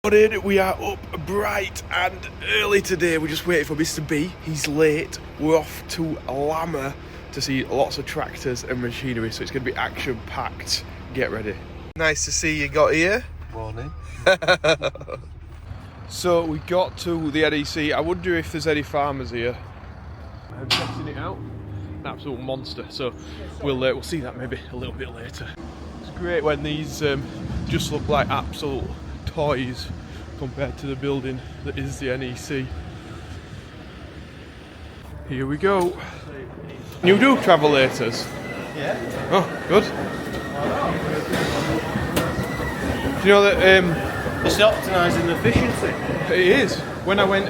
Morning, we are up bright and early today. We're just waiting for Mr. B. He's late. We're off to Lamma to see lots of tractors and machinery, so it's going to be action-packed. Get ready. Nice to see you got here. Morning. So we got to the NEC. I wonder if there's any farmers here. I'm testing it out. An absolute monster. So we'll see that maybe a little bit later. It's great when these just look like absolute toys compared to the building that is the NEC. Here we go. You do travelators? Yeah. Oh, good. Do you know that It's optimising efficiency. it is? When I went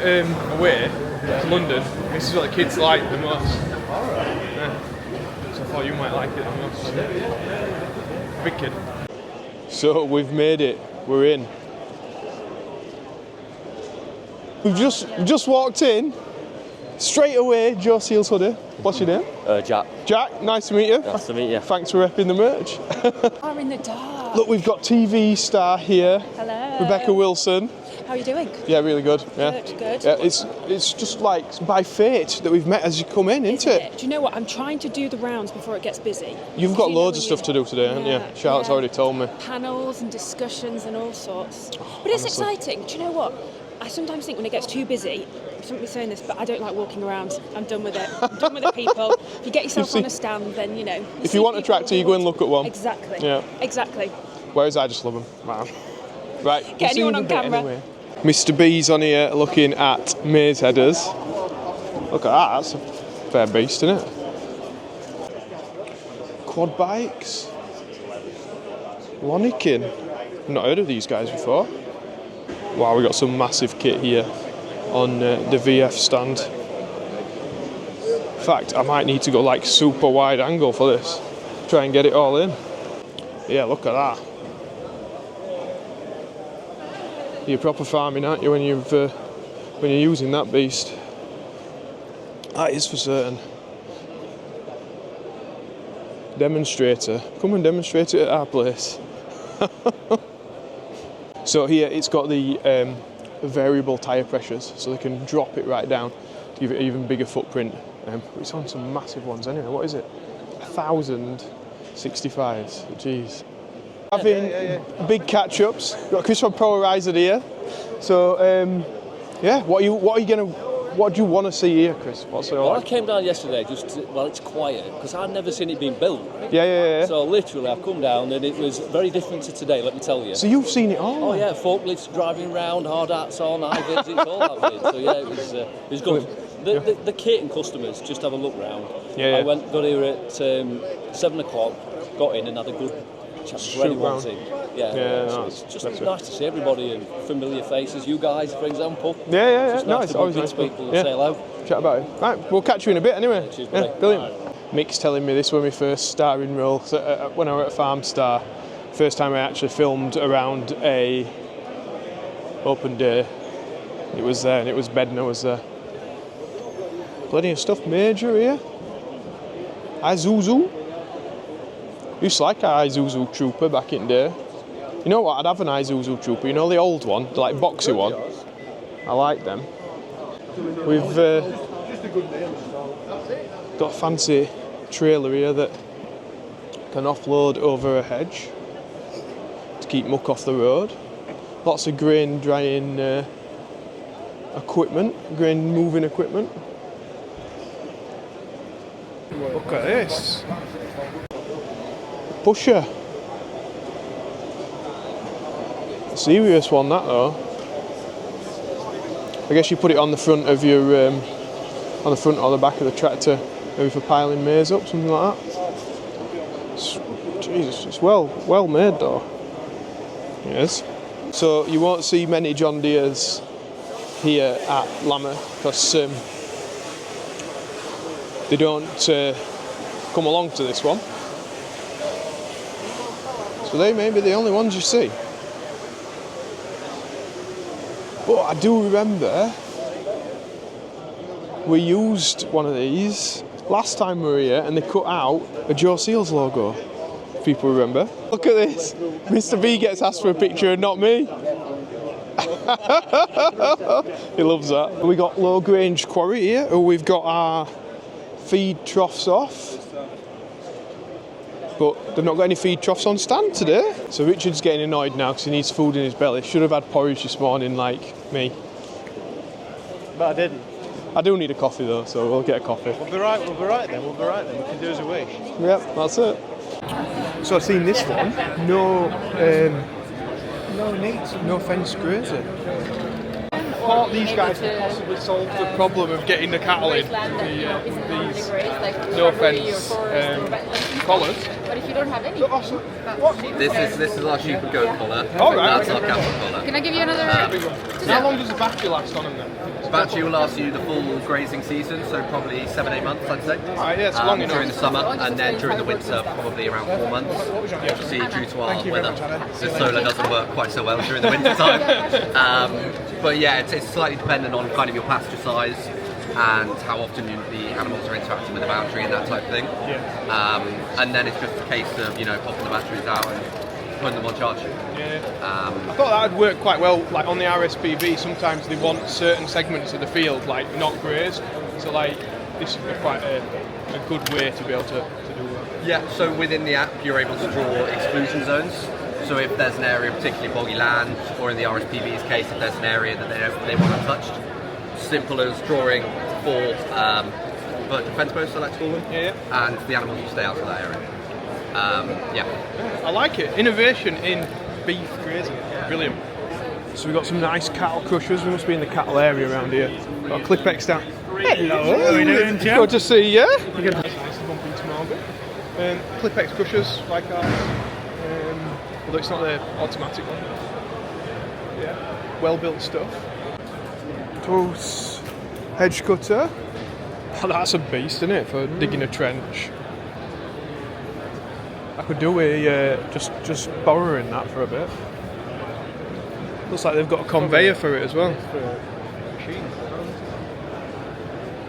away to London, this is what the kids like the most. Alright. Yeah. So I thought you might like it the most. Big kid. So we've made it. We're in. We've just walked in. Straight away, Joeseelsjobs. What's your name? Jack. Jack, nice to meet you. Nice to meet you. Thanks for repping the merch. Are in the dark. Look, we've got TV star here. Hello. Rebecca Wilson. How are you doing? Yeah, really good. Yeah. Good. Yeah, it's just like by fate that we've met as you come in, isn't it? Do you know what? I'm trying to do the rounds before it gets busy. You've got loads of stuff to do today, haven't you? Charlotte's already told me. Panels and discussions and all sorts. But it's honestly. exciting. Do you know what? I sometimes think when it gets too busy, I shouldn't be saying this, but I don't like walking around. I'm done with it. I'm done with the people. If you get yourself on a stand, then, you know. If you want a tractor, you go and look at one. Exactly. Yeah. Exactly. Whereas I just love them. Wow. Right. Get we'll see anyone you in a on bit camera. Anyway. Mr. B's on here looking at maze headers. Look at that. That's a fair beast, isn't it? Quad bikes. Lonikin. I've not heard of these guys before. Wow, we got some massive kit here on the VF stand. In fact, I might need to go like super wide angle for this. Try and get it all in. Yeah, look at that. You're proper farming, aren't you, when you're using that beast? That is for certain. Demonstrator. Come and demonstrate it at our place. So here it's got the variable tyre pressures, so they can drop it right down to give it an even bigger footprint. It's on some massive ones anyway. What is it? 1,065s. Jeez. Having big catch-ups. Got Chris from Pro Horizon here. So yeah, what do you want to see here, Chris? Well, I came down yesterday it's quiet because I'd never seen it being built. Yeah. So literally, I've come down and it was very different to today. Let me tell you. So you've seen it all? Oh yeah, forklifts driving around, hard hats on, high vids, it's all I've did. So yeah, it was good. The kit and customers just have a look round. Yeah. I got here at 7 o'clock, got in and had a good chat to anyone in. Yeah, so it's just nice to see everybody and familiar faces. You guys, for example. Yeah. It's Nice. to Always meet nice people and yeah. say hello. Chat about it. Right, we'll catch you in a bit anyway. Cheers, yeah, buddy. brilliant. Mick's telling me this when we first started in role. So, when I were at Farm Star, first time I actually filmed around a open day. It was there, and it was Bednar was there. Plenty of stuff major here. Isuzu. Used to like our Isuzu Trooper back in the day. You know what? I'd have an Isuzu Trooper. You know the old one, the like boxy one. I like them. We've got a fancy trailer here that can offload over a hedge to keep muck off the road. Lots of grain drying equipment, grain moving equipment. Look at this. Pusher. Serious one that though. I guess you put it on the front of your, on the front or the back of the tractor, maybe for piling maize up, something like that. Jesus, it's well made though. Yes. So you won't see many John Deeres here at Lamma because they don't come along to this one. So they may be the only ones you see. But I do remember we used one of these last time we were here and they cut out a Joeseelsjobs logo. If people remember. Look at this. Mr. B gets asked for a picture and not me. He loves that. We got Low Grange Quarry here, who we've got our feed troughs off. But they've not got any feed troughs on stand today. So Richard's getting annoyed now because he needs food in his belly. Should have had porridge this morning like me. But I didn't. I do need a coffee though, so we'll get a coffee. We'll be right then. We can do as we wish. Yep, that's it. So I've seen this one. No fence grazer. I thought these guys could possibly solve the problem of getting the cattle in. These no fence collars. But if you don't have any, This is our sheep and goat collar. All right. That's our cattle collar. can I give you another? How long does the battery last on them then? Battery will last you the full grazing season, so probably 7-8 months, I'd say. Alright, yeah, it's long enough. During the summer, and then during the winter, probably around 4 months. Obviously, due to our weather, the solar doesn't work quite so well during the winter time. But yeah, it's slightly dependent on kind of your pasture size and how often the animals are interacting with the boundary and that type of thing. And then it's just a case of popping the batteries out and putting them on charge. I thought that would work quite well, like on the RSPB. Sometimes they want certain segments of the field like not grazed, so like this would be quite a good way to be able to do that. Yeah, so within the app you're able to draw exclusion zones. So if there's an area particularly boggy land, or in the RSPB's case, if there's an area that they want untouched, simple as drawing 4 vertical fence posts, I like to call them, and the animals will stay out of that area. I like it. Innovation in beef grazing. Brilliant. So we've got some nice cattle crushers. We must be in the cattle area around here. Got a Clipex down. Hello. How are you doing, Joe? Good to see you. Nice to bump into Margaret. Clipex crushers like ours. Although it's not the automatic one. Yeah. Well built stuff. Toast hedge cutter. Oh, that's a beast, isn't it, for digging a trench? I could do with just borrowing that for a bit. Looks like they've got a conveyor for it as well.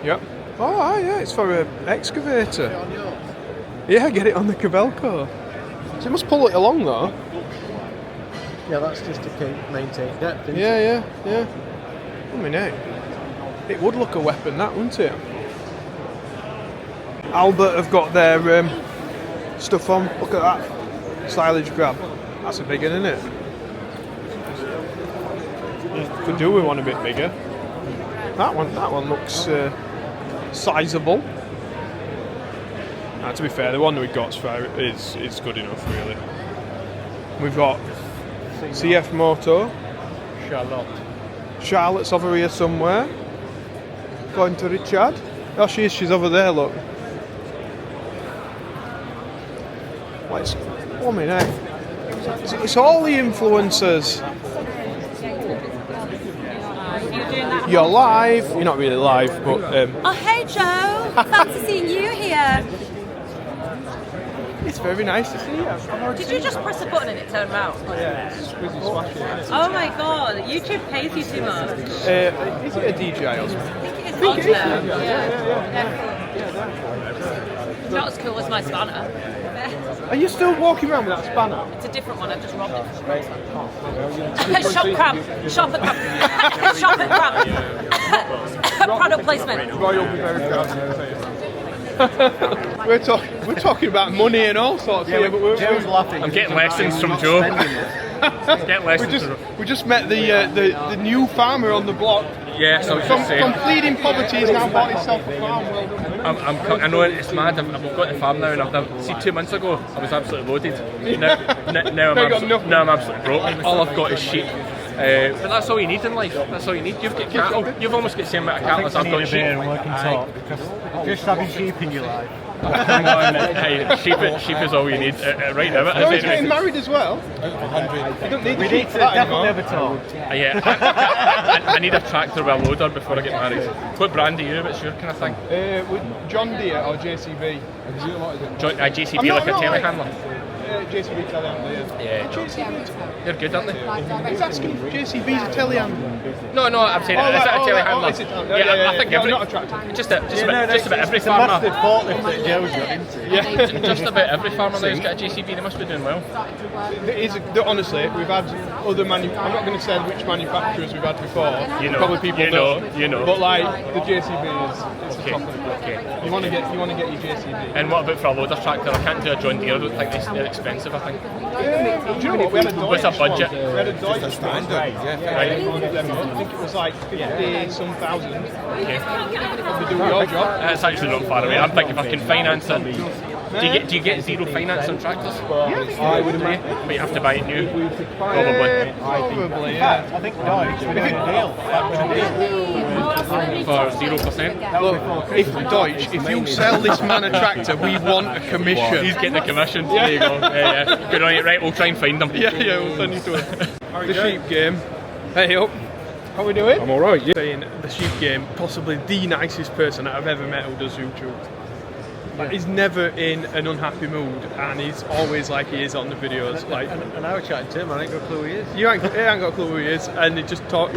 Yep. Oh, yeah, it's for an excavator. Yeah, get it on the Cabelco. So you must pull it along though. Yeah, that's just to maintain depth. Yeah. I mean, hey, it would look a weapon, that, wouldn't it? Albert have got their stuff on. Look at that silage grab. That's a big one, isn't it? Could do with one a bit bigger. That one looks sizable. To be fair, the one that we got is good enough, really. We've got CF Moto. Charlotte's over here somewhere. Going to Richard. Oh, she is. She's over there. Look. It's all the influencers. You're live. You're not really live, but. Oh, hey Joe! Fancy seeing you here. It's very nice to see you. Did you just press a button and it turned round? Oh yeah, it's squizzy swashy. Oh my god, YouTube pays you too much. Is it a DJI or something? I think it is. Yeah. Not as cool as my spanner. Are you still walking around with that spanner? It's a different one, I've just robbed it from Shop Kramp. Shop at Kramp. Product placement. Roy will be very proud. We're talking about money and all sorts here, but Joe's laughing. I'm getting lessons from Joe. We just met the new farmer on the block. Yes, I was just saying. From pleading poverty, he's now bought himself a farm. Well done. I know it's mad. I've got the farm now, and see 2 months ago I was absolutely loaded. Now I'm absolutely broke. All I've got is sheep. But that's all you need in life. That's all you need. You've got cattle. You've almost got the same amount of cattle as I've got sheep. Just having sheep in your life. Come on, hey, sheep is all you need right now. No, he's getting married as well. You don't need sheep for that anymore. Never talk. Yeah, I need a tractor with a loader before I get married. What brand are you? What's your kind of thing? With John Deere or JCB? JCB like a telehandler. JCB telehandler, Yeah. They're good, aren't they? He's asking if JCB's a telehandler. No, I'm saying, is it a telehandler? Yeah, I think not a tractor. just about every farmer. Mustard forklift that Joe's got into. Yeah, just about every farmer there's got a JCB. They must be doing well. Honestly, we've had other I'm not going to say which manufacturers we've had before. Probably people know. But like the JCB is the top of the block. You want to get your JCB. And what about for a loader tractor? I can't do a John Deere. I don't think they're expensive. I think. Do you know what? We had a Deutsch. What's our budget? We had a Deutsch standard. Right. I think it was like 50-some thousand. Okay. Probably do your job. That's actually not far away. I'm thinking if I can finance it. Do you get zero finance on tractors? I would imagine. But you have to buy it new. Probably. Probably, yeah. I think Deutsch would have been a deal. For 0%. Look, if you sell this man a tractor, we want a commission. He's getting the commission. There you go. Yeah. Good on you. Right, we'll try and find them. Yeah, we'll send you to it. The sheep game. Hey up. How we doing? I'm alright, yeah. Saying the sheep game, possibly the nicest person that I've ever met who does YouTube. Like, he's never in an unhappy mood, and he's always like he is on the videos. Like, and I was chatting to him, I ain't got a clue who he is. He ain't got a clue who he is, and he just talk,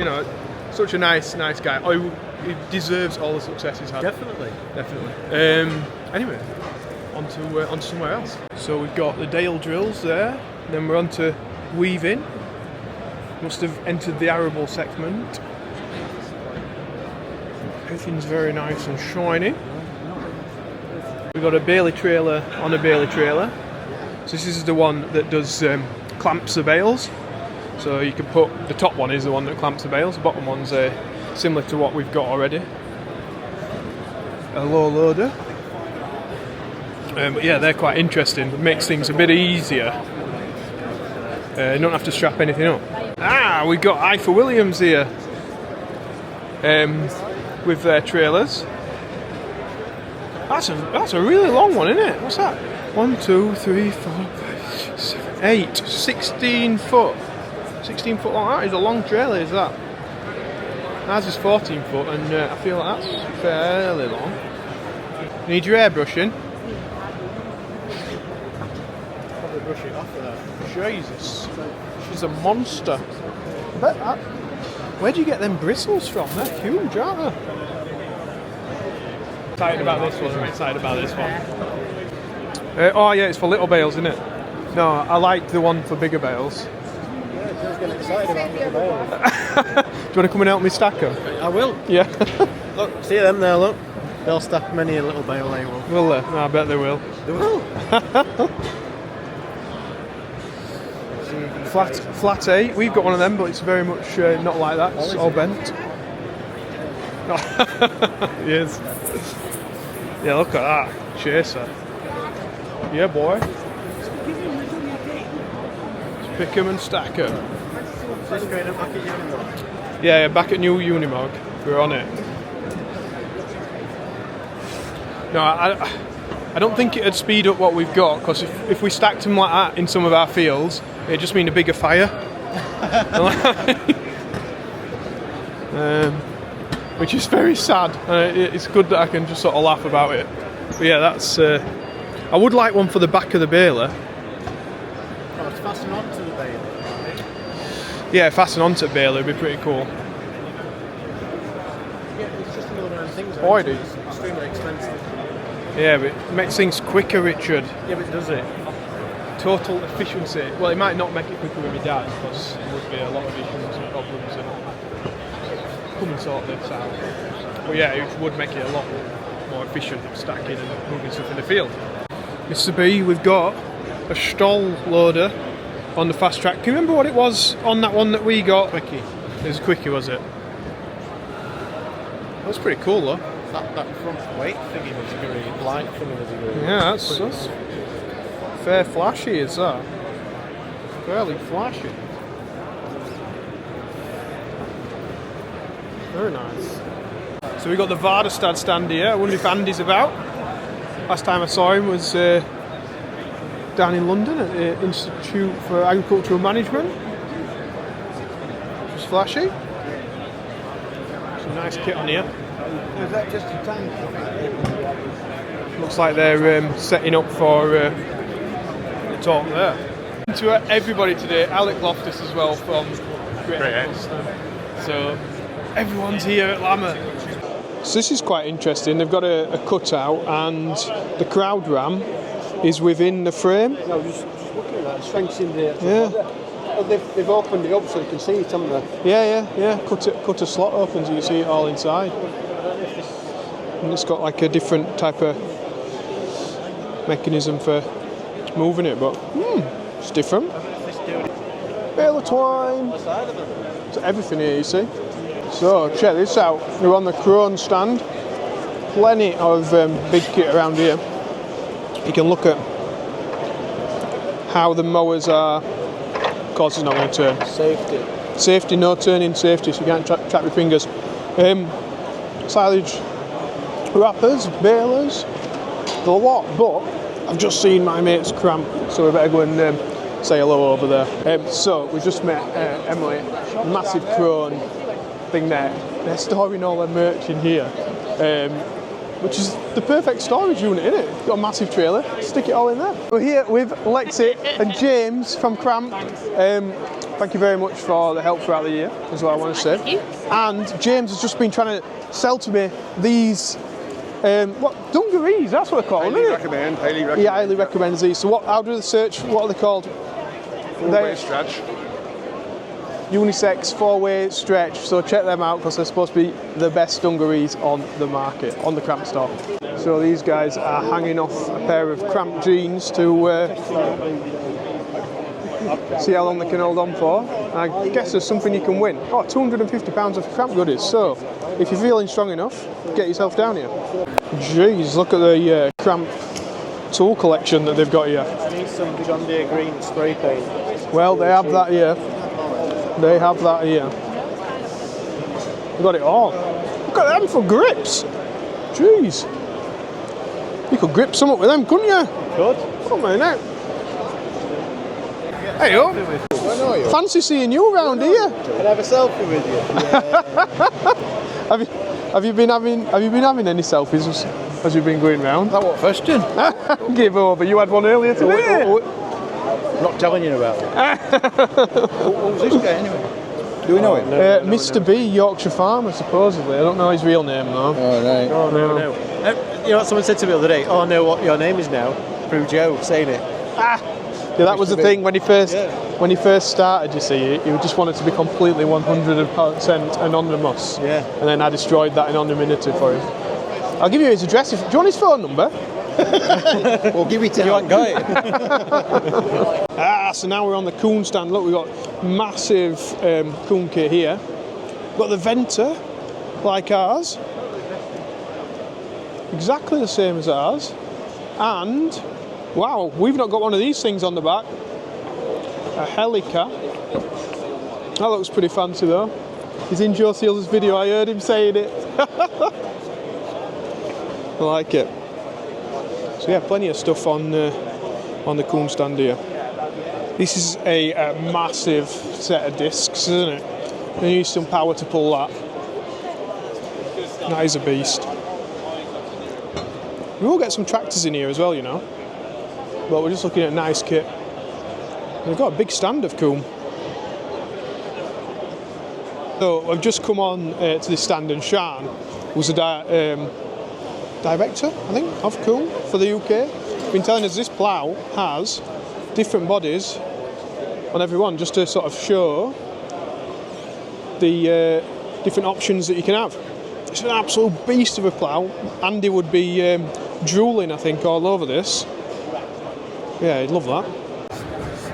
such a nice guy. Oh, he deserves all the success he's had. Definitely. Anyway, on to somewhere else. So we've got the Dale drills there, then we're on to weaving. Must have entered the arable segment. Everything's very nice and shiny. We've got a Bale trailer on a Bale trailer. So this is the one that does clamps the bales. So you can put, the top one is the one that clamps the bales, the bottom one's similar to what we've got already. A low loader. But yeah, they're quite interesting. It makes things a bit easier. You don't have to strap anything up. We've got Ifer Williams here with their trailers. That's a really long one, isn't it? What's that? 1, 2, 3, 4, 5, 6, 7, 8, 16 foot. 16 foot long. That is a long trailer, is that? Ours is 14 foot, and I feel like that's fairly long. Need your airbrushing? Probably brush it off there. Jesus, she's a monster. I bet that. Where do you get them bristles from? They're huge, aren't they? Excited about this one. I'm excited about this one. Oh yeah, it's for little bales, isn't it? No, I like the one for bigger bales. Yeah, just getting excited about little bales. Do you want to come and help me stack them? I will. Yeah. Look, see them there, look. They'll stack many a little bale, they will. Will they? No, I bet they will. They will. Flat 8, we've got one of them, but it's very much not like that. It's all bent. Yes. Yeah, look at that. Chaser. Yeah, boy. Just pick them and stack them. Yeah, back at New Unimog. We're on it. No, I don't think it'd speed up what we've got, because if we stacked them like that in some of our fields, it'd just mean a bigger fire. Which is very sad. It's good that I can just sort of laugh about it. But yeah, that's. I would like one for the back of the baler. Oh, it's fastened onto the baler. Yeah, fasten onto the baler would be pretty cool. Yeah, it's just another one of things. Boy, dude. It's extremely expensive. Yeah, but it makes things quicker, Richard. Yeah, but does it? Total efficiency. Well, it might not make it quicker with my dad, because there would be a lot of issues and problems and come and sort this out. But yeah, it would make it a lot more efficient stacking and moving stuff in the field. Mr. B, we've got a stall loader on the fast track. Can you remember what it was on that one that we got? Quickie. It was a quickie, was it? That was pretty cool though. That front weight thingy was very light thingy was very. Yeah, that's fair flashy, is that? Fairly flashy. Very nice. So we got the Vardestad stand here. I wonder if Andy's about. Last time I saw him was down in London at the Institute for Agricultural Management. Just flashy. Some nice kit on here. Is that just a tank? Looks like they're setting up for talk there. To everybody today, Alec Loftus as well from Great X. So everyone's here at Lamma. So this is quite interesting. They've got a cutout and the crowd ram is within the frame. No, just looking at that, strengthening the they've opened it up so you can see it, haven't they? Yeah. Cut a slot open so you see it all inside. And it's got like a different type of mechanism for moving it, but it's different. Bale of twine. It's everything here, you see. So check this out. We're on the Crone stand. Plenty of big kit around here. You can look at how the mowers are. Of course, it's not going to turn. Safety, no turning safety, so you can't trap your fingers. Silage wrappers, balers, the lot. But I've just seen my mate's Kramp, so we better go and say hello over there. So we just met Emily, massive Crone thing there. They're storing all their merch in here, which is the perfect storage unit, isn't it? Got a massive trailer, stick it all in there. We're here with Lexi and James from Kramp. Thank you very much for the help throughout the year, is what I want to say. Thank you. And James has just been trying to sell to me these dungarees, that's what they're called, isn't it? Highly recommend. Yeah, highly recommends these. So how do they search? What are they called? Full-way stretch. Unisex 4-way stretch, so check them out because they're supposed to be the best dungarees on the market, on the Kramp store. So these guys are hanging off a pair of Kramp jeans to see how long they can hold on for. I guess there's something you can win. Oh, £250 of Kramp goodies. So if you're feeling strong enough, get yourself down here. Jeez, look at the Kramp tool collection that they've got here. I need some John Deere green spray paint. Well, they have that here. They have that here. They've got it all. Look at them for grips. Jeez. You could grip some up with them, couldn't you? Good. Come on now. Hey up. Where are you? Fancy seeing you around here. Can I have a selfie with you? Have you been having any selfies as you've been going round? That what question? Give over. You had one earlier today. I'm not telling you about it. Who's this guy anyway? Do we know him? Mr. B, Yorkshire Farmer, supposedly. I don't know his real name though. Oh, right. Oh, no. You know what someone said to me the other day? Oh, I know what your name is now. Through Joe saying it. Yeah, that was the thing when he first started. You see, he just wanted to be completely 100% anonymous. Yeah. And then I destroyed that anonymity for him. I'll give you his address. Do you want his phone number? Well, give it to you. You haven't got it. So now we're on the coon stand. Look, we've got massive coon kit here. We've got the venter, like ours. Exactly the same as ours. And, wow, we've not got one of these things on the back. A helica. That looks pretty fancy though. He's in Joeseelsjobs' video, I heard him saying it. I like it. So yeah, plenty of stuff on the coon stand here. This is a massive set of discs, isn't it? You need some power to pull that. That is a beast. We will get some tractors in here as well, you know. But we're just looking at nice kit. They've got a big stand of coon. So I've just come on to this stand, and Sean was the director, I think, of coon for the UK. Been telling us this plough has different bodies on every one, just to sort of show the different options that you can have. It's an absolute beast of a plough. Andy would be drooling, I think, all over this. Yeah, he'd love that.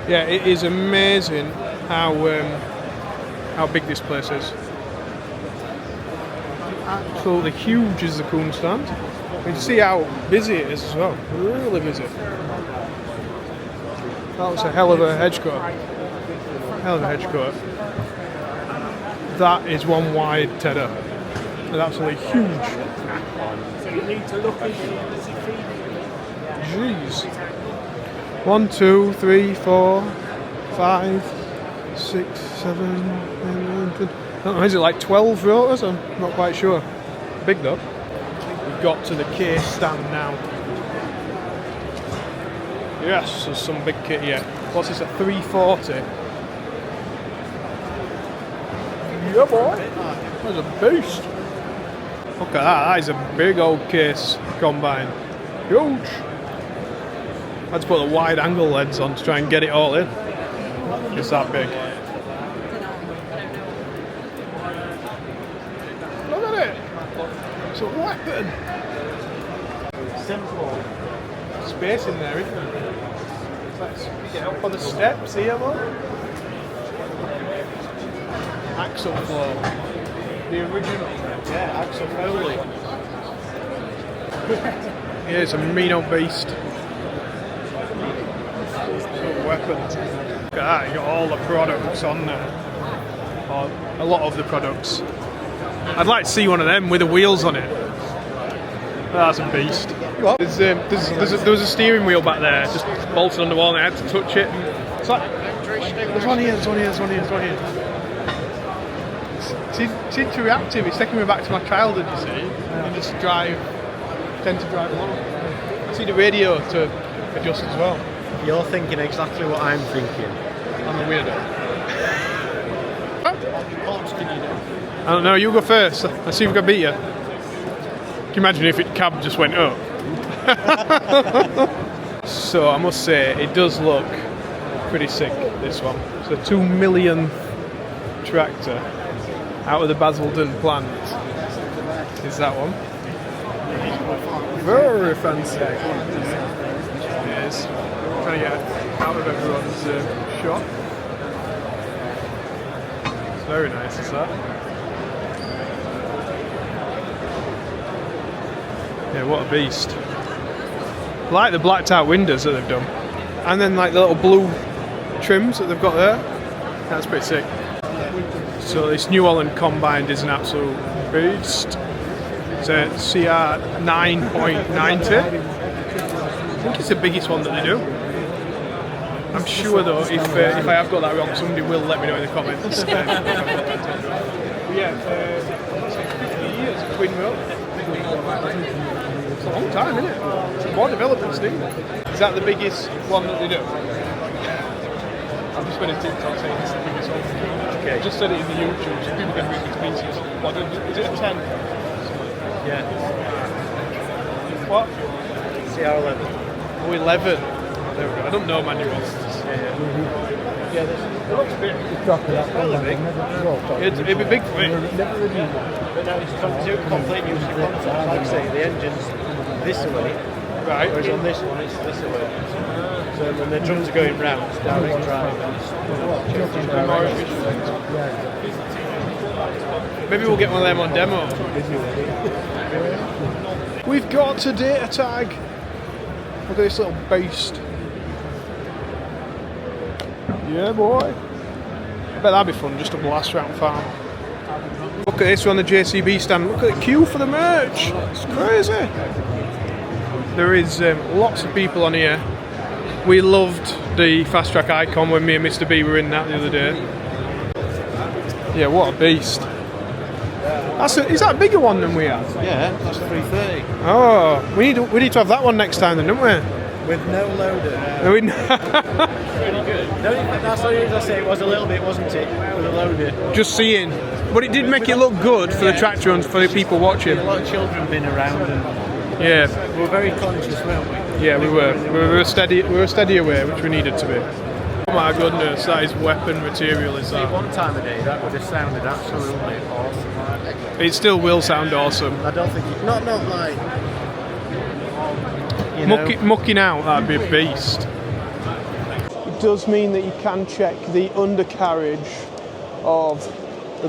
Yeah, it is amazing how big this place is. Absolutely huge is the coon stand. You can see how busy it is as well. Really busy. That was a hell of a hedge cut. Hell of a hedge cut. That is one wide tedder. It's absolutely huge. Jeez. 1, 2, 3, 4, 5, 6, 7, 8, 9, 10. I don't know, is it like 12 rotors? I'm not quite sure. Big though. We've got to the case stand now. Yes, there's some big kit here. What's this, a 340? Yeah, boy. That's a beast. Look at that, that is a big old case combine. Huge. I had to put the wide angle lens on to try and get it all in. It's that big. Look at it. It's a weapon. Simple. Space in there, isn't there? Let's get up on the steps here, look. Axle flow. The original. Yeah, Axel Foley. Yeah, it's a mean old beast. Weapon. Look at that, you got all the products on there. Or a lot of the products. I'd like to see one of them with the wheels on it. That's a beast. There was a steering wheel back there, just bolted on the wall, and I had to touch it. It's like, there's one here, there's one here, there's one here, there's one here. It's interactive. It's taking me back to my childhood, you see. And just tend to drive along. I see the radio to adjust as well. You're thinking exactly what I'm thinking. I'm a weirdo. I don't know, you go first. Let's see if we can beat you. Can you imagine if it cab just went up? So I must say, it does look pretty sick, this one. It's a 2 million tractor out of the Basildon plant. Is that one? Very fancy. It is. Trying to get out of everyone's shot. It's very nice, is that? Yeah, what a beast. I like the blacked out windows that they've done. And then like the little blue trims that they've got there. That's pretty sick. So this New Holland Combined is an absolute beast. It's a CR 9.90. I think it's the biggest one that they do. I'm sure though, if I have got that wrong, somebody will let me know in the comments. Yeah, 50 years of Twin Mill. It's a long time, isn't it? More developments needed. Is that the biggest one that they do? I've just been a TikTok saying it's the biggest one. Okay. I just said it in the YouTube, so people can read between pieces. Is it a 10? Yeah. What? CR11. Oh, 11. There we go. I don't know manuals. Yeah, it looks big. It'd be big for me. But now it's complete use of concept. Like I say, the engine's this way, right? Whereas on this one, it's this way. So when the drums are going round, it's direct drive. Maybe we'll get one of them on demo. We've got a data tag. Look at this little beast. Yeah, boy. I bet that'd be fun, just a blast round farm. Look at this on the JCB stand. Look at the queue for the merch. It's crazy. There is lots of people on here. We loved the Fast Track Icon when me and Mr. B were in that the other day. Yeah, what a beast. Is that a bigger one than we have? Yeah, that's 330. Oh, we need to have that one next time then, don't we? With no loader. Really good. That's the reason I say it was a little bit, wasn't it? With a loader. Just seeing. But it did make it look good for the tractor and for the people watching. A lot of children been around and yeah. we were very conscious, weren't we? Yeah, we were. We were steady away, which we needed to be. Oh my goodness, that is weapon material, is that? One time a day, that would have sounded absolutely awesome. It still will sound awesome. I don't think it, not like mucking out, that'd be a beast. It does mean that you can check the undercarriage of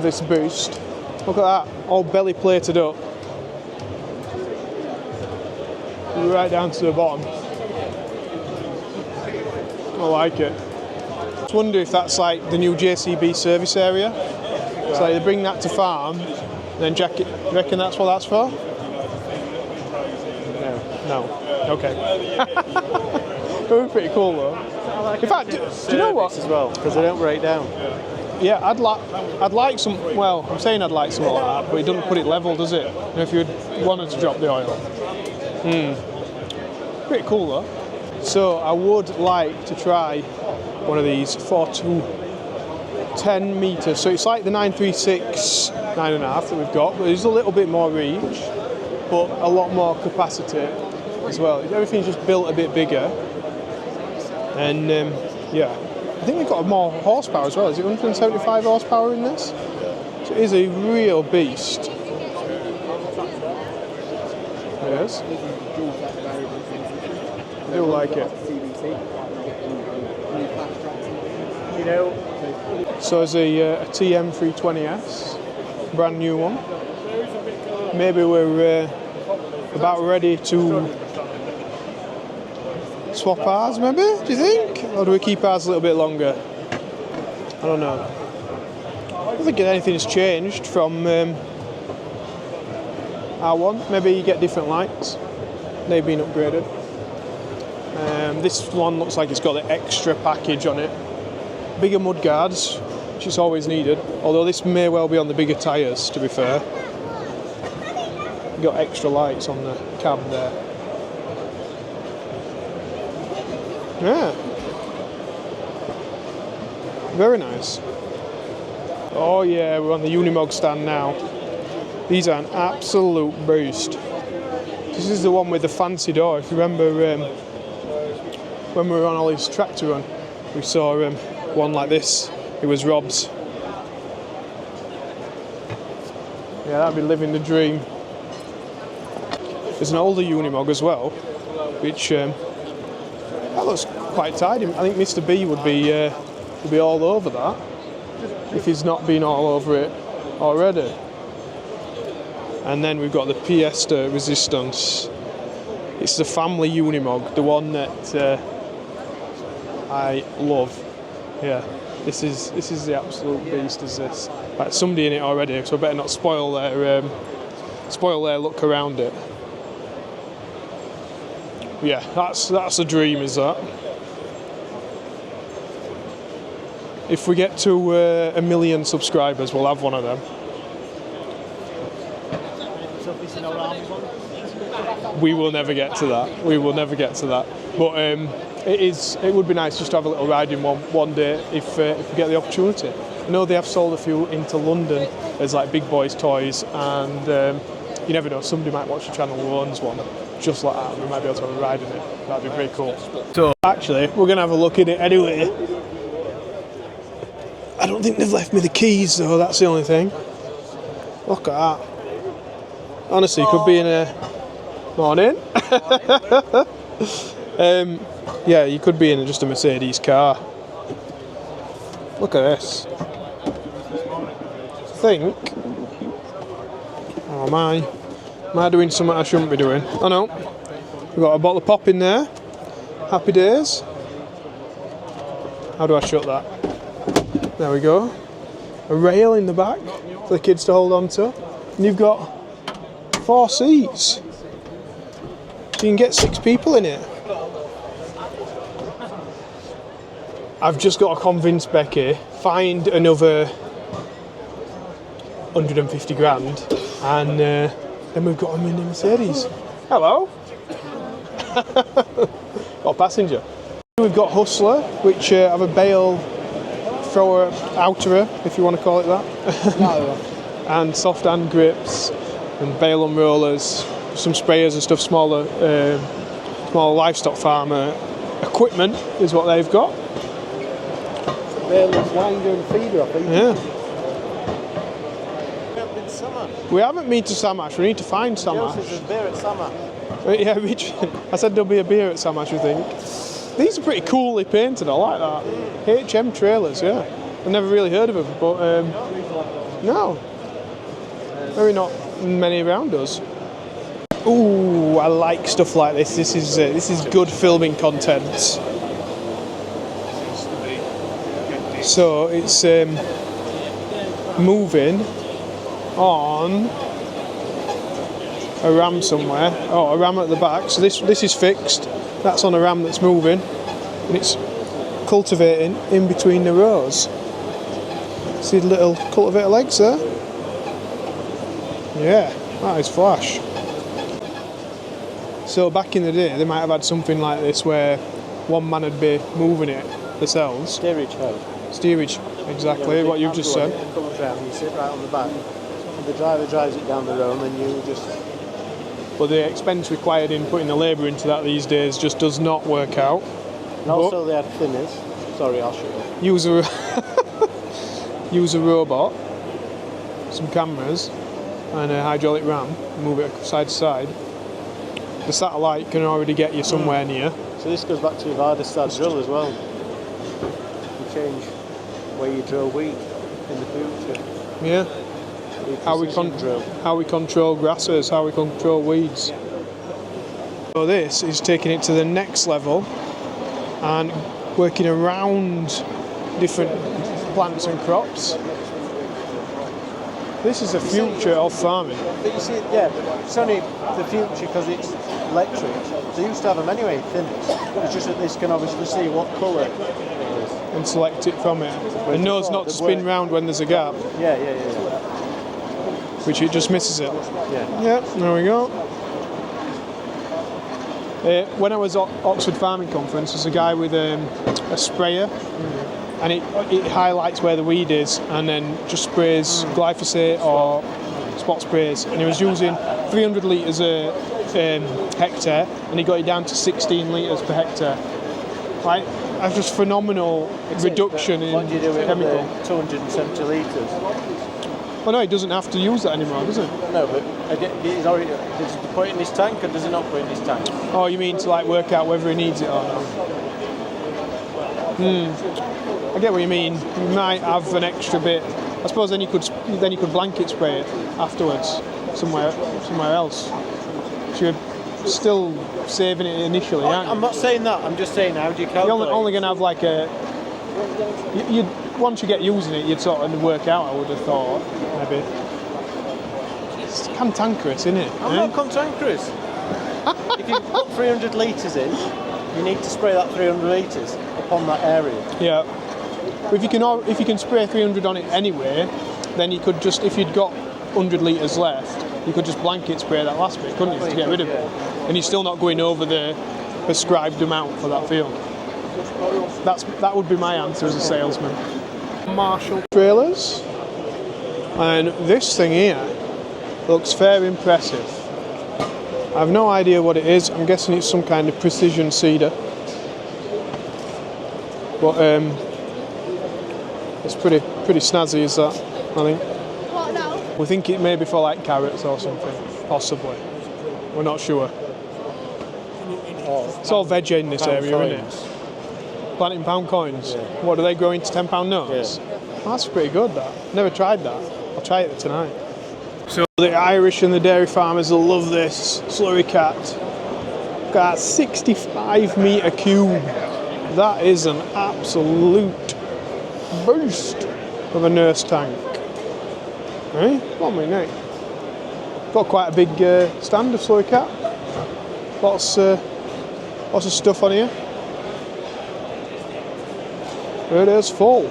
this boost. Look at that, all belly plated up. Right down to the bottom. I like it. I just wonder if that's like the new JCB service area. So they bring that to farm, then jack it. You reckon that's what that's for? No. Okay. It would be pretty cool though. In fact, do you know what? As well, because they don't break down. Yeah, I'd like some. Well, I'm saying I'd like something like that, but it doesn't put it level, does it? And if you wanted to drop the oil. Pretty cool though. So I would like to try one of these for 10 metres. So it's like the 936 9.5 that we've got, but there's a little bit more reach, but a lot more capacity as well. Everything's just built a bit bigger, and yeah, I think we've got more horsepower as well. Is it 175 horsepower in this? So it is a real beast. Yes, I do like it. So there's a TM320S, brand new one. Maybe we're about ready to swap ours, maybe, do you think? Or do we keep ours a little bit longer? I don't know. I don't think anything's changed from R1. Maybe you get different lights. They've been upgraded. This one looks like it's got the extra package on it. Bigger mudguards, which is always needed. Although this may well be on the bigger tyres, to be fair. Got extra lights on the cab there. Yeah. Very nice. Oh yeah, we're on the Unimog stand now. These are an absolute boost. This is the one with the fancy door. If you remember when we were on Ollie's tractor run, we saw one like this. It was Rob's. Yeah, that'd be living the dream. There's an older Unimog as well, which that looks quite tidy. I think Mr. B would be all over that if he's not been all over it already. And then we've got the Fiesta Resistance. It's the family Unimog, the one that I love. Yeah, this is the absolute beast. Is this? Like, somebody in it already, so I better not spoil their look around it. Yeah, that's a dream, is that? If we get to 1 million subscribers, we'll have one of them. We will never get to that. We will never get to that. But it would be nice just to have a little ride in one day if we get the opportunity. I know they have sold a few into London as like Big Boys toys, and you never know, somebody might watch the channel who owns one just like that. We might be able to have a ride in it. That'd be pretty cool. So actually, we're gonna have a look at it anyway. I don't think they've left me the keys though. That's the only thing. Look at that. Honestly, could be in a morning. Yeah, you could be in just a Mercedes car. Look at this. I think. Oh my. Am I doing something I shouldn't be doing? Oh no. We've got a bottle of pop in there. Happy days. How do I shut that? There we go. A rail in the back for the kids to hold on to. And you've got 4 seats. So you can get 6 people in it. I've just got to convince Becky, find another 150 grand, and then we've got a mini Mercedes. Hello. Got a passenger. We've got Hustler, which have a Bale thrower outerer, if you want to call it that. And soft hand grips and Bale unrollers, some sprayers and stuff, smaller livestock farmer equipment is what they've got. Bale's winder and feeder, I think. Yeah. We haven't been to Samash, we need to find Samash. There's a beer at Samash. Yeah, I said there'll be a beer at Samash, we think. These are pretty coolly painted, I like that. HM trailers, yeah. I've never really heard of them, but no. Maybe not many around us. Ooh, I like stuff like this. This is good filming content. So it's moving on a ram somewhere. Oh, a ram at the back. So this is fixed. That's on a ram that's moving, and it's cultivating in between the rows. See the little cultivator legs there? Yeah, that is flash. So back in the day, they might have had something like this where one man would be moving it themselves. Steerage hoe. Steerage, exactly what you've just said. It comes round, you sit right on the back, and the driver drives it down the road, and you just... But the expense required in putting the labour into that these days just does not work out. And also they had thinners. Sorry, I'll show you. Use a robot, some cameras, and a hydraulic ram, move it side to side. The satellite can already get you somewhere near. So this goes back to your Vardestad drill as well. You change where you drill wheat in the future. Yeah. How we control grasses, how we control weeds. So this is taking it to the next level and working around different plants and crops. This is the future of farming. But you see, yeah, it's only the future because it's electric. They used to have them anyway, thinners. It's just that this can obviously see what colour it is. And select it from it. And knows not to spin round when there's a gap. Yeah. Which it just misses it. Yeah, there we go. When I was at Oxford Farming Conference, there's a guy with a sprayer, and it highlights where the weed is, and then just sprays glyphosate or spot sprays. And he was using 300 litres a hectare, and he got it down to 16 litres per hectare. Right, that's just phenomenal reduction in what do you do with chemical. 270 litres? Well, no, he doesn't have to use that anymore, does he? No, but he's already, does he put it in his tank or does he not put it in his tank? Oh, you mean to like work out whether he needs it or not? I get what you mean. You might have an extra bit. I suppose then you could blanket spray it afterwards somewhere else. So you're still saving it initially, aren't you? I'm not saying that. I'm just saying how do you calculate? You're only going to have like a. Once you get using it, you'd sort of work out. I would have thought maybe. It's cantankerous, isn't it? I'm not cantankerous. If you put 300 litres in, you need to spray that 300 litres upon that area. Yeah. But if you can spray 300 on it anyway, then you could just, if you'd got 100 litres left, you could just blanket spray that last bit, couldn't you, to get rid of it? And you're still not going over the prescribed amount for that field. That would be my answer as a salesman. Marshall trailers, and this thing here looks fairly impressive. I have no idea what it is. I'm guessing it's some kind of precision seeder, but it's pretty snazzy, is that? I think. We think it may be for like carrots or something, possibly. We're not sure. It's all veg in this area, isn't it? Planting pound coins. Yeah. What, do they grow into £10 notes? Yeah. Oh, that's pretty good, that. Never tried that. I'll try it tonight. So the Irish and the dairy farmers will love this slurry cat. Got a 65 metre cube. That is an absolute boost of a nurse tank. Right? What am I neck? Got quite a big stand of slurry cat. Lots of stuff on here. It is full.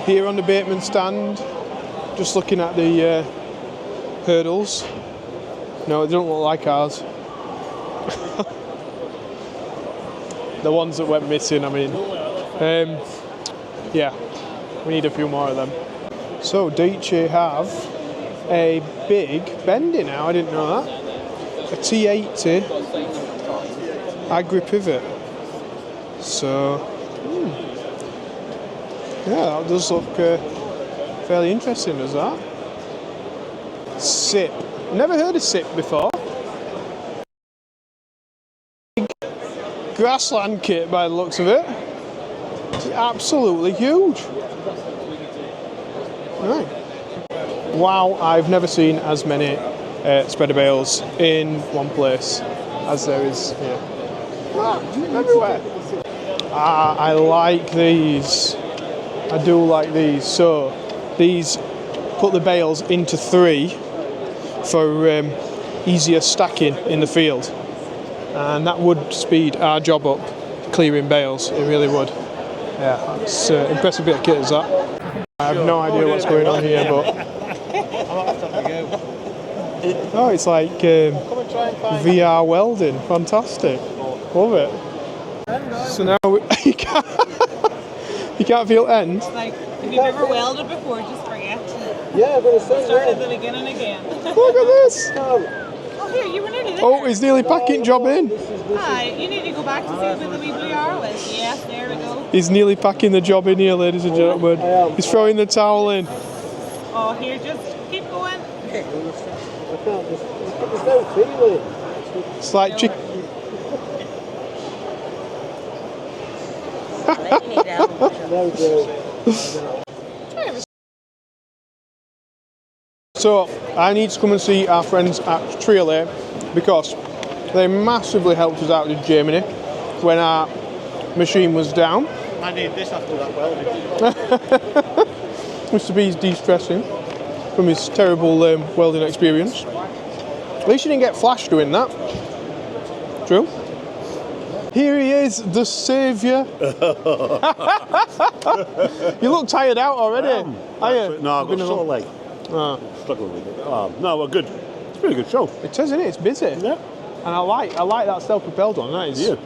Here on the Bateman stand, just looking at the hurdles. No, it don't look like ours. The ones that went missing, I mean. Yeah, we need a few more of them. So Dici have a big bendy now, I didn't know that. A T80 agri pivot. So, yeah, that does look fairly interesting, does that? SIP. Never heard of SIP before. Big grassland kit by the looks of it. It's absolutely huge. Right. Wow, I've never seen as many spreader bales in one place as there is here. Everywhere. I like these. I do like these. So these put the bales into 3 for easier stacking in the field, and that would speed our job up clearing bales. It really would. Yeah, it's an impressive bit of kit, is that? I have no idea what's going on here, but Oh, it's like Come and try and find VR welding. Fantastic. Love it. So now you can't feel end. Like, if you've ever welded before, just forget. Yeah, but it's Start it again and again. Look at this. Oh, here, you were nearly there. Oh, he's nearly packing job in. Hi, you need to go back to see where the wee blue arrow is. Yes, there we go. He's nearly packing the job in here, ladies and gentlemen. He's throwing the towel in. Oh, here, just keep going. There's no feeling. It's like chicken. No deal. So I need to come and see our friends at Trioliet because they massively helped us out in Germany when our machine was down. I need this after that welding. Mr. B's de-stressing from his terrible welding experience. At least you didn't get flashed doing that. True. Here he is, the saviour. You look tired out already. Are you? No, I've got a sore leg. Struggling with it. No, we're good. It's been a good show. It is, isn't it? It's busy. Yeah. And I like that self-propelled one. That is. Yeah.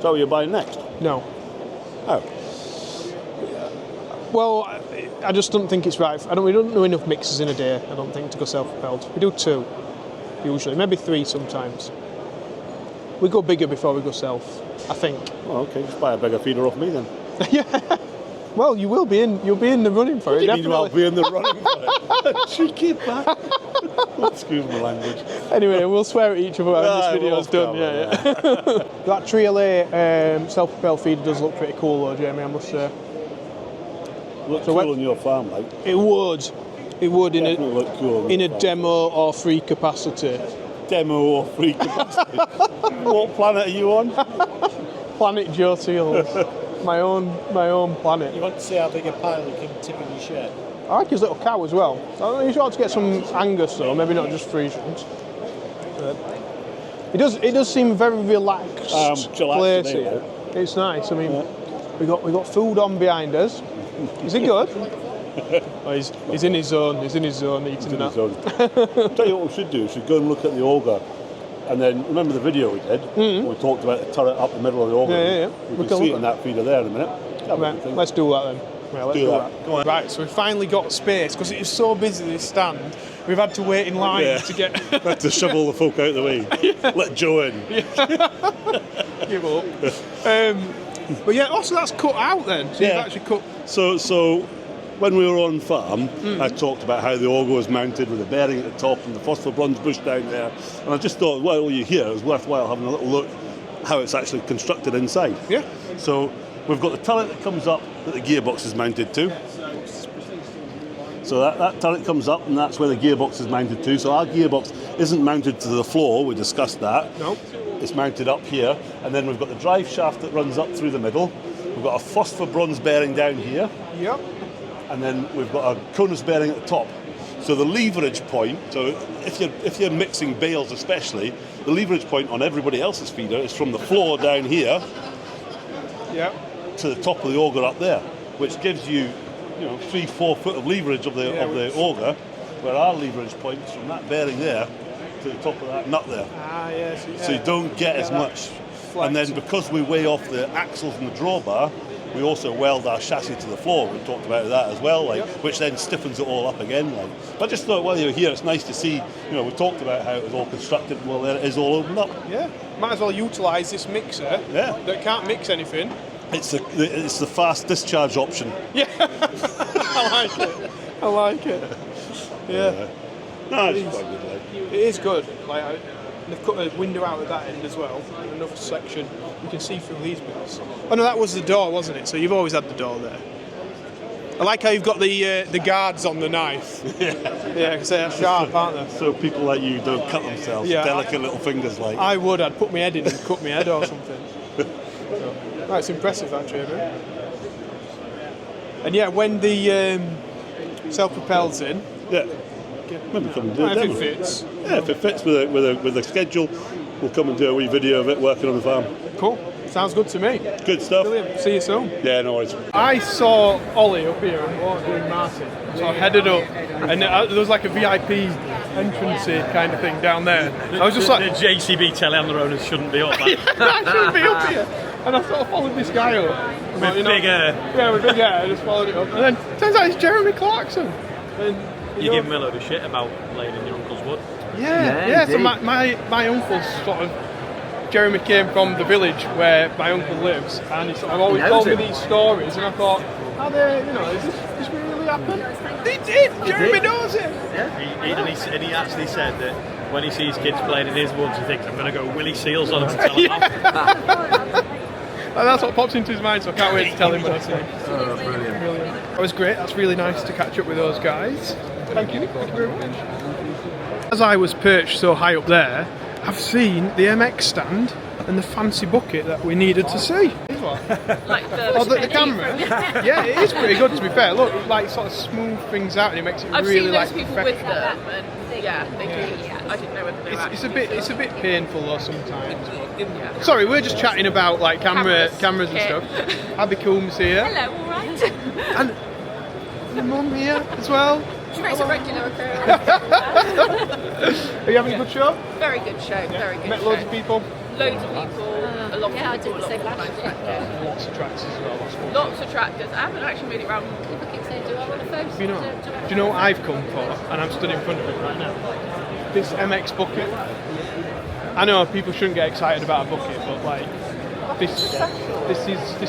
So what you're buying next? No. Oh. Well, I just don't think it's right. We don't do enough mixes in a day, I don't think, to go self-propelled. We do 2, usually. Maybe 3 sometimes. We go bigger before we go self, I think. Well, okay, just buy a bigger feeder off me then. Yeah. Well, you'll be in the running for it, definitely. I'll be in the running for it. Cheeky back. Excuse my language. Anyway, we'll swear at each other when this video's done. Yeah. That Trioliet self-propelled feeder does look pretty cool though, Jamie, I must say. Looks cool on your farm, like. It would in look cool a demo or free capacity. Demo or free capacity. What planet are you on? Planet Joeseelsjobs. my own planet. You want to see how big a pile you can tip in your shed? I like his little cow as well. I think you ought to get some Angus though, maybe not just Friesians. It does seem very relaxed place here. It's nice. I mean, we got food on behind us. Is he good? Oh, he's in his zone. He's in his zone eating that. Tell you what we should do. We should go and look at the auger. And then, remember the video we did? We talked about the turret up the middle of the auger. Yeah. We can see it in that feeder there in a minute. Right, let's do that then. Yeah, let's do that. Go on. Right, so we finally got space because it is so busy this stand. We've had to wait in line to get. Had to shovel the folk out of the way. Let Joe in. Give up. But yeah, also that's cut out then. So you've actually cut. So when we were on farm, I talked about how the auger was mounted with a bearing at the top and the phosphor bronze bush down there. And I just thought, while you're here, it was worthwhile having a little look how it's actually constructed inside. Yeah. So we've got the turret that comes up that the gearbox is mounted to. So that turret comes up and that's where the gearbox is mounted to. So our gearbox isn't mounted to the floor, we discussed that. No. It's mounted up here. And then we've got the drive shaft that runs up through the middle. We've got a phosphor bronze bearing down here. Yep. And then we've got a conus bearing at the top. So the leverage point, so if you're mixing bales especially, the leverage point on everybody else's feeder is from the floor down here to the top of the auger up there, which gives you 3-4 foot of leverage of the auger, where our leverage point is from that bearing there to the top of that nut there. Ah, yes. So you don't get as much. And then because we weigh off the axles and the drawbar, we also weld our chassis to the floor. We talked about that as well, which then stiffens it all up again. But I just thought while you're here, it's nice to see. We talked about how it was all constructed. Well, there it is, all opened up. Yeah, might as well utilise this mixer. That can't mix anything. It's the fast discharge option. Yeah, I like it. Yeah. No, it's quite good. It is good. They've cut a window out at that end as well. Another section. You can see through these bits. Oh no, that was the door, wasn't it? So you've always had the door there. I like how you've got the guards on the knife. Yeah, because they're sharp, aren't they? So people like you don't cut themselves. Delicate little fingers like. I would. I'd put my head in and cut my head or something. That's impressive, actually. And yeah, when the self-propel's in. Yeah. Maybe come and do it. If it fits. Yeah, if it fits with a schedule, we'll come and do a wee video of it working on the farm. Cool. Sounds good to me. Good stuff. Brilliant. See you soon. Yeah, no worries. I saw Ollie up here and what doing Martin. So I headed up, and there was like a VIP entrance kind of thing down there. I was just like, the JCB telehandler owners shouldn't be up. I shouldn't be up here. And I sort of followed this guy up. With big hair. Yeah, with big hair. I just followed it up. And then turns out it's Jeremy Clarkson. And you give him a load of shit about laying in your uncle's wood. Yeah. So my uncle's sort of, Jeremy came from the village where my uncle lives, and he's always told me these stories, and I thought, are they, is this really happen? They did! Jeremy knows it! Yeah. And he actually said that when he sees kids playing in his woods, he thinks, I'm going to go Willie Seals on them and tell them off. And that's what pops into his mind, so I can't wait to tell him when I see him. Oh, brilliant. That was great. That's really nice to catch up with those guys. Thank you. Thank you very much. As I was perched so high up there, I've seen the MX stand and the fancy bucket that we needed to see. Like the camera? Yeah, it is pretty good to be fair. Look, like sort of smooth things out and it makes it I've really seen like those people with them, and yeah, they do. I didn't know whether they were. It's a bit painful though sometimes. But... Sorry, we're just chatting about like cameras and stuff. Abby Coombs here. Hello, all right. And your mum here as well. She makes a regular occurrence. Are you having a good show? Very good show. Very good. Met show. loads of people. Loads of people. A lot of people. I did the same last year. Lots of tractors as well. Lots of tractors. I haven't actually made it round. People keep saying, do I want to focus? Do you know what I've come for? And I'm stood in front of it right now. This MX bucket. I know people shouldn't get excited about a bucket, but like this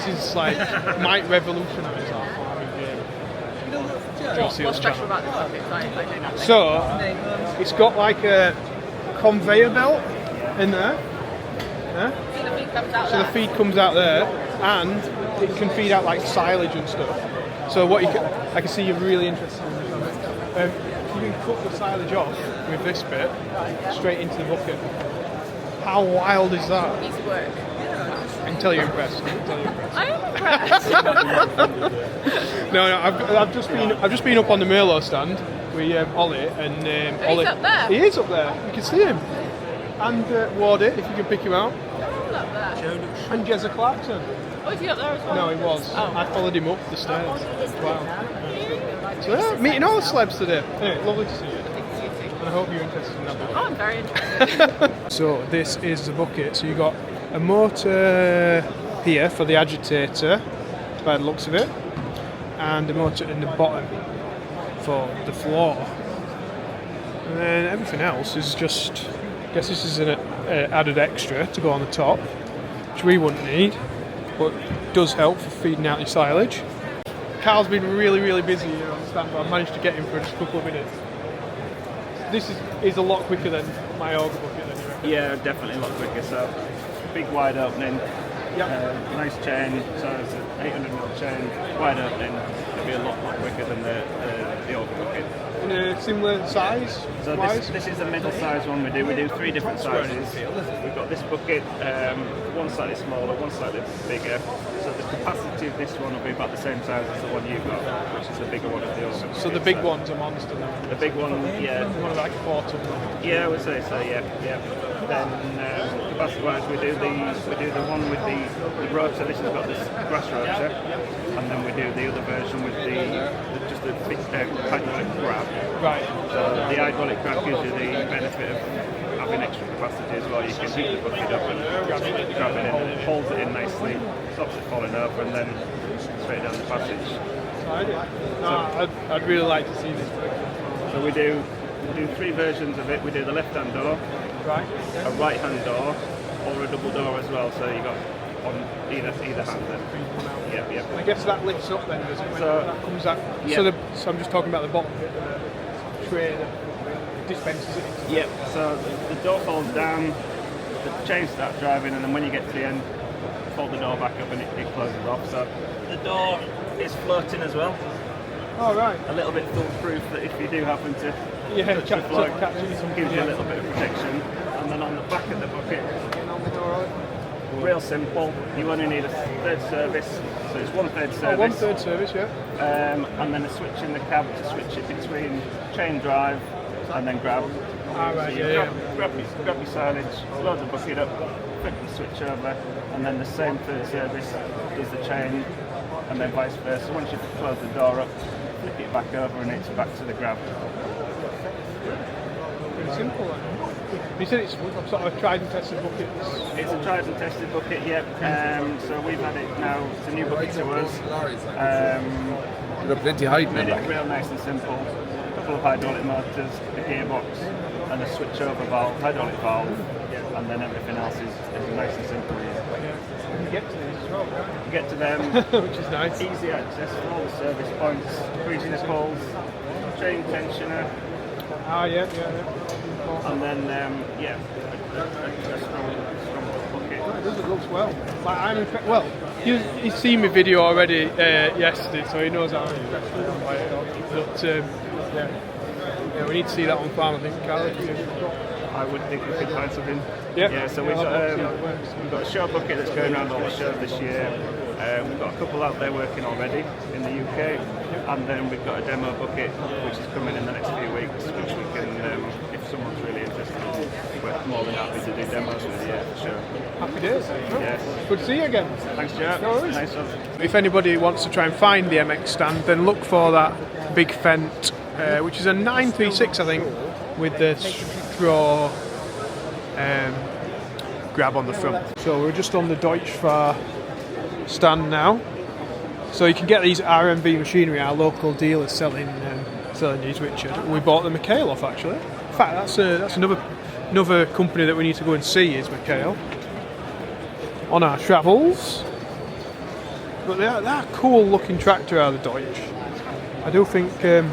is like might revolutionise our farming game. What's special about this bucket? I know nothing. So it's got like a conveyor belt in there. Yeah? So the feed comes out So the feed comes out there, and it can feed out like silage and stuff. So what I can see you're really interested in this. You can cut the silage off with this bit straight into the bucket. How wild is that? Easy work. I can tell you're impressed. I am impressed. No, I've just been up on the Merlot stand with Ollie and Ollie. He's up there. He is up there. You can see him. And Wardy, if you can pick him out. Who's up there? And Jezza Clarkson. Oh, is he up there as well? No, he was. Oh. I followed him up the stairs. Wow. So yeah, meeting all the celebs today. Anyway, lovely to see you. And I hope you're interested in that bucket. Oh, I'm very interested. So this is the bucket. So you got a motor here for the agitator, by the looks of it, and a motor in the bottom for the floor. And then everything else is just, I guess this is an added extra to go on the top, which we wouldn't need, but does help for feeding out your silage. Carl's been really, really busy here on the stand, but I've managed to get him for just a couple of minutes. This is a lot quicker than my auger bucket, then, you reckon? Yeah, definitely a lot quicker. So, big wide opening, nice chain, so it's an 800mm chain, wide opening. It'll be a lot quicker than the auger bucket. In a similar size? So this is the middle size one we do. We do 3 different sizes. We've got this bucket, one slightly smaller, one slightly bigger. So the capacity of this one will be about the same size as the one you've got, which is the bigger one of the auger. So the big one's a monster now? The big one, yeah. One of like 4 ton. Yeah, I would say so. Yeah. Then capacity-wise, we do the one with the rotor. This has got this grass rotor, and then we do the other version with just a big hydraulic grab. Right. So the hydraulic grab gives you the benefit of having extra capacity as well. You can pick the bucket up and grab it in, and it holds it in nicely, stops it falling over, and then straight down the passage. I'd really like to see this. So we do 3 versions of it. We do the left-hand door, right, a right-hand door, or a double door as well. So you got on either hand then. Yeah. I guess that lifts up then, doesn't it? When So that comes out. Yeah. So I'm just talking about the bottom bit, the tray that dispenses it. Yep. So the door folds down, the chain starts driving, and then when you get to the end, fold the door back up and it closes off. So the door is floating as well. Oh right. A little bit foolproof that if you do happen to touch the float, it gives you a little bit of protection. And then on the back of the bucket, real simple. You only need a 3rd service, so it's 1/3 service. 1/3 service, yeah. And then a switch in the cab to switch it between chain drive and then grab. Right, so you grab your silage, load the bucket up, flip the switch over, and then the same 3rd service does the chain, and then vice versa. Once you close the door up, flick it back over and it's back to the grab. Pretty simple then. You said it's sort of a tried and tested bucket. It's a tried and tested bucket, yep. So we've had it now, it's a new bucket to us. Plenty of height. Made it real nice and simple. A couple of hydraulic motors, a gearbox, and a switch over valve, hydraulic valve, and then everything else is nice and simple. You get to these as well, right? You get to them, which is nice. Easy access for all the service points, freezing nipples, chain tensioner. Ah, yeah. And then, a strong bucket. It looks well. Like, I'm impressed. Well, he's seen my video already yesterday, so he knows how I'm impressed with him by it. But yeah, we need to see that on farm, I think, Carly. I would think we could find something. Yeah. So we've got a show bucket that's going around all the shows this year. We've got a couple out there working already in the UK, and then we've got a demo bucket which is coming in the next few weeks, which we can, if someone's really interested in, we're more than happy to do demos with. Yeah, for sure. Happy days. Yes. Good to see you again. Thanks, Joe. No worries. Nice one. If anybody wants to try and find the MX stand, then look for that big Fent, which is a 936, I think, with the straw grab on the front. So we're just on the Deutschfahr stand now. So you can get these RMV machinery, our local dealers selling these, Richard. We bought the McHale off, actually. In fact, that's another company that we need to go and see is McHale on our travels. But they're cool looking tractor are the Deutsch. I do think they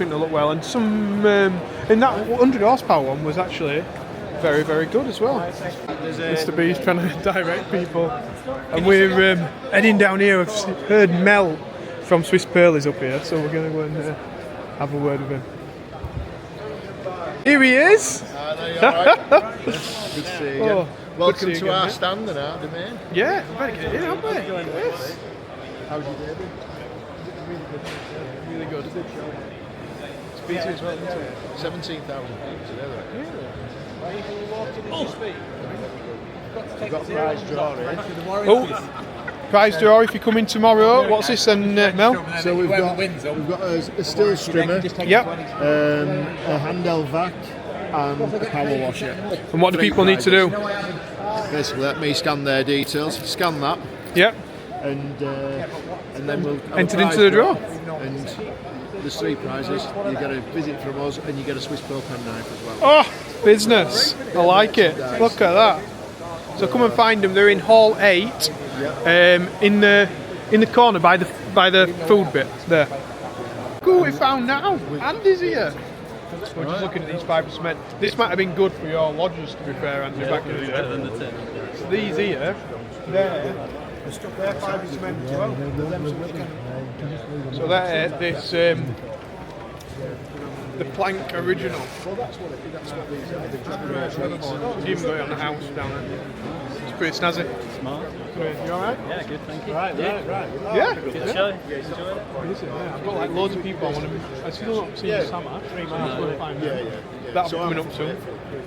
look well, and some in that 100 horsepower one was actually very, very good as well. Mr. B's trying to direct people, and we're heading down here. I've heard Mel from Swiss Pearl is up here, so we're going to go and have a word with him. Here he is. There you are, right? Good to see you. Oh, welcome to to our stand and our domain. Yeah, we better get in, haven't we? Yes. How's your day been? Really good. It's busy as well, isn't it? 17,000 people today. Really? We've got prize draw here. Oh, prize draw if you come in tomorrow. What's this then, Mel? So we've got a still strimmer, yep, a handheld vac, and a power washer. And what do people need to do? Basically, let me scan their details. Scan that. Yep. And then we'll enter into the draw. And there's 3 prizes. You get a visit from us, and you get a Swiss Pearl pen knife as well. Oh, business! I like it. Look at that. So come and find them. They're in Hall 8, in the corner by the food bit there. Cool, we found now. Andy's here. We're just looking at these fibre cement. This might have been good for your lodgers, to be fair, Andy. Back in the day. Better than the tin. So these here, they're fibre cement as well. So they're this the plank original. Well, that's what these are. You even got it on the house down there. It's pretty snazzy. Smart. You alright? Yeah, good, thank you. Right. Yeah. Good to show. Yeah, enjoy it. Yeah, I've got like loads of people I want to. I've still not seen the summer. 3 miles. Go and find them. That'll be coming up soon.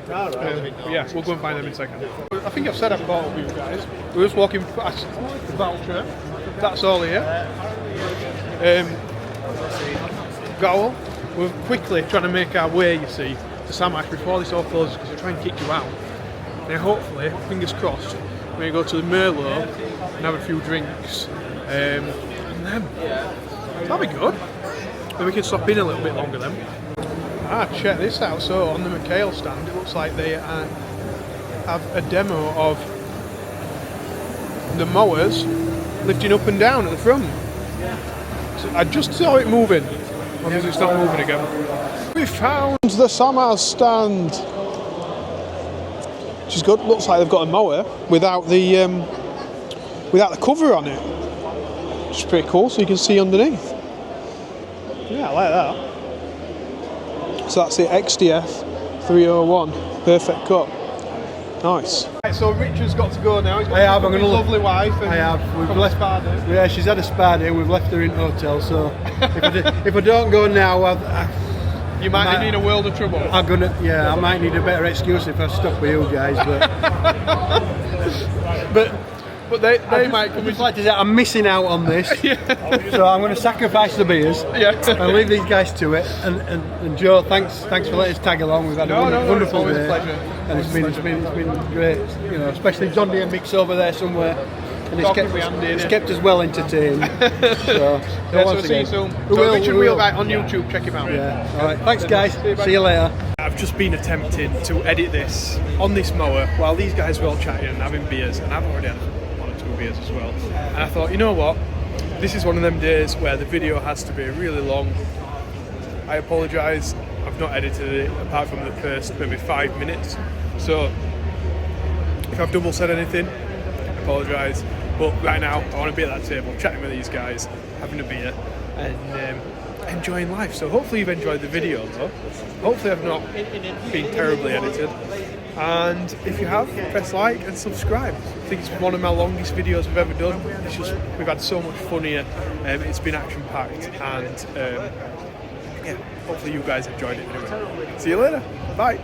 Yeah, we'll go and find them in a second. I think I've said I've bought up with you guys. We're just walking past the voucher. That's all here. Goal. We're quickly trying to make our way, you see, to Samash before this all closes because we're trying to kick you out. Now hopefully, fingers crossed, we're going to go to the Merlot and have a few drinks. And then, that'll be good. Then we can stop in a little bit longer then. Check this out. So on the McHale stand, it looks like they have a demo of the mowers lifting up and down at the front. So I just saw it moving. Obviously it's not moving again. We found the Samaz stand, which is good. Looks like they've got a mower without the cover on it, which is pretty cool. So you can see underneath. Yeah, I like that. So that's the XDF 301 Perfect Cut. Nice. Right, so Richard's got to go now. He's got I'm going to lovely wife. And We've left. Yeah, she's had a spa day. We've left her in hotel. So if I don't go now, you might need a world of trouble. I might need a better excuse if I stop with you guys. But But they might come. I'd like to say I'm missing out on this, so I'm going to sacrifice the beers and leave these guys to it. And Joe, thanks for letting us tag along. We've had a wonderful day, and it's been great. You know, especially John Deere mix over there somewhere. And it's kept us well entertained. So see you soon. So Richard Wheelback on YouTube, check him out. Yeah. All right. Thanks, guys. See you later. I've just been attempting to edit this on this mower while these guys were all chatting and having beers, and I've already had 1 or 2 beers as well. And I thought, you know what? This is one of them days where the video has to be really long. I apologise. I've not edited it apart from the first maybe 5 minutes. So if I've double said anything, I apologise. But right now, I want to be at that table, chatting with these guys, having a beer, and enjoying life. So hopefully you've enjoyed the video, though. Hopefully I've not been terribly edited. And if you have, press like and subscribe. I think it's one of my longest videos we've ever done. It's just, we've had so much fun here. It's been action-packed, and yeah, hopefully you guys enjoyed it anyway. See you later. Bye.